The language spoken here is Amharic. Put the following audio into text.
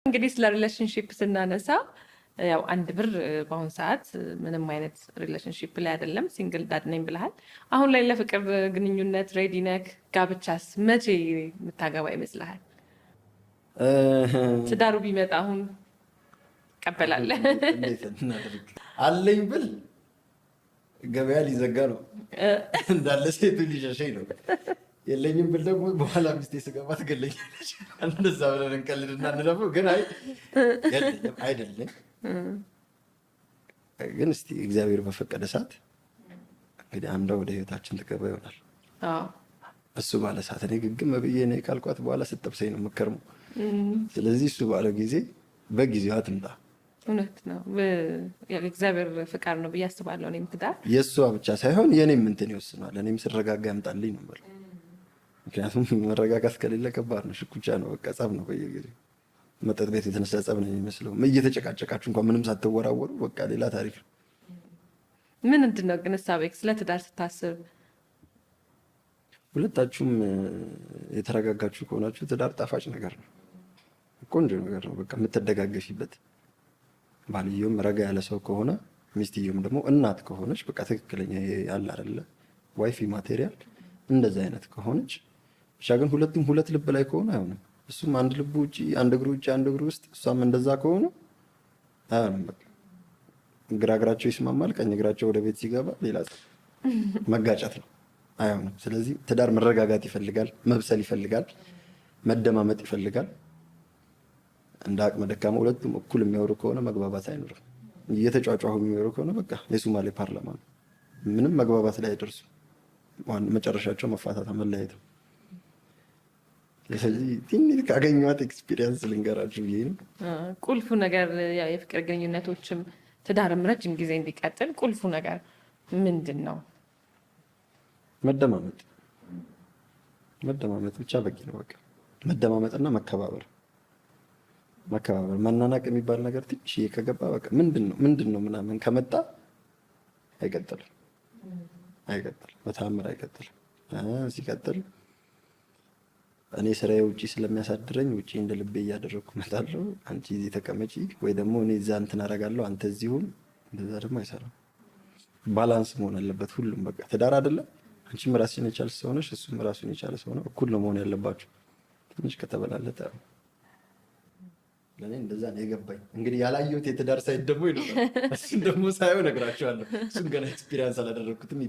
እንግዲህ ስለ ሪሌሽንሺፕ ስናነሳ ያው አንድ ብር በአሁኑ ሰዓት ምንም አይነት ሪሌሽንሺፕ ላይ አይደለም። ሲንግል ዳድ ነኝ ብለሃል። አሁን ላይ ለፍቅር ግንኙነት ሬዲ ነህ? ጋብቻስ መቼ የምታገባ ይመስልሃል? ትዳሩ ቢመጣ አሁን ትቀበላለህ? አለኝ ብል ገበያ ሊዘጋ ነው እንዳለ ሴቱ ሊሸሸኝ ነው። የለኝም ብል ደግሞ በኋላ ሚስቴ ስገባ ትገለኛለች። እንደዛ ብለን እንቀልድና እንለፈው። ግን አይደለም ግን እስቲ እግዚአብሔር በፈቀደ ሰዓት እንግዲህ አንዷ ወደ ህይወታችን ትገባ ይሆናል። እሱ ባለ ሰዓት እኔ ግግም ብዬ እኔ ካልኳት በኋላ ስትጠብሰኝ ነው የምከርመው። ስለዚህ እሱ ባለው ጊዜ በጊዜዋ ትምጣ። እውነት ነው። እግዚአብሔር ፍቃድ ነው ብዬ አስባለሁ። እኔም ትዳር የእሷ ብቻ ሳይሆን የኔም እንትን ይወስናል። እኔም ስረጋጋ ያምጣልኝ ነው የምለው። ምክንያቱም መረጋጋት ከሌለ ከባድ ነው፣ ሽኩቻ ነው፣ በቃ ጸብ ነው። በየጊዜው መጠጥ ቤት የተነሳ ጸብ ነው የሚመስለው። እየተጨቃጨቃችሁ እንኳን ምንም ሳትወራወሩ በቃ ሌላ ታሪክ ነው። ምንድን ነው ግን ሀሳብህ ስለ ትዳር ስታስብ? ሁለታችሁም የተረጋጋችሁ ከሆናችሁ ትዳር ጣፋጭ ነገር ነው፣ ቆንጆ ነገር ነው። በቃ የምትደጋገፊበት። ባልየውም ረጋ ያለ ሰው ከሆነ ሚስትየውም ደግሞ እናት ከሆነች በቃ ትክክለኛ ያለ አይደለ ዋይፊ ማቴሪያል እንደዛ አይነት ከሆነች ብቻ። ግን ሁለቱም ሁለት ልብ ላይ ከሆነ አይሆንም። እሱም አንድ ልብ ውጪ አንድ እግሩ ውጪ አንድ እግሩ ውስጥ፣ እሷም እንደዛ ከሆነ አይሆንም። በቃ ግራ እግራቸው ይስማማል፣ ቀኝ እግራቸው ወደ ቤት ሲገባ ሌላ መጋጨት ነው፣ አይሆንም። ስለዚህ ትዳር መረጋጋት ይፈልጋል፣ መብሰል ይፈልጋል፣ መደማመጥ ይፈልጋል። እንደ አቅመ ደካማ ሁለቱም እኩል የሚያወሩ ከሆነ መግባባት አይኖርም። እየተጫጫሁ የሚያወሩ ከሆነ በቃ የሶማሌ ፓርላማ ነው። ምንም መግባባት ላይ አይደርሱም። መጨረሻቸው መፋታት መለያየት ነው። ስለዚህ ትንሽ ካገኘኋት ኤክስፒሪየንስ ልንገራችሁ ብዬ ነው። ቁልፉ ነገር የፍቅር ግንኙነቶችም ትዳርም ረጅም ጊዜ እንዲቀጥል ቁልፉ ነገር ምንድን ነው? መደማመጥ ብቻ በቂ ነው። በቃ መደማመጥና መከባበር። መናናቅ የሚባል ነገር ትንሽ ከገባ በቃ ምንድን ነው ምናምን ከመጣ አይቀጥልም፣ በተአምር አይቀጥልም። ሲቀጥል እኔ ስራዬ ውጪ ስለሚያሳድረኝ ውጪ እንደ ልቤ እያደረግኩ እመጣለሁ። አንቺ እዚህ ተቀመጪ፣ ወይ ደግሞ እኔ እዛ እንትን አደርጋለሁ፣ አንተ እዚሁም። እንደዛ ደግሞ አይሰራም። ባላንስ መሆን አለበት ሁሉም። በቃ ትዳር አይደለም። አንቺም ራስሽን የቻልሽ ሰው ነሽ፣ እሱም ራሱን የቻለ ሰው ነው። እኩል ነው መሆን ያለባችሁ። ትንሽ ከተበላለጠ ለኔ እንደዛ ነው የገባኝ። እንግዲህ ያላየሁት የትዳር ሳይት ደግሞ ይኖራል። እሱን ደግሞ ሳይሆን እነግራቸዋለሁ። እሱን ገና ኤክስፒሪየንስ አላደረኩትም።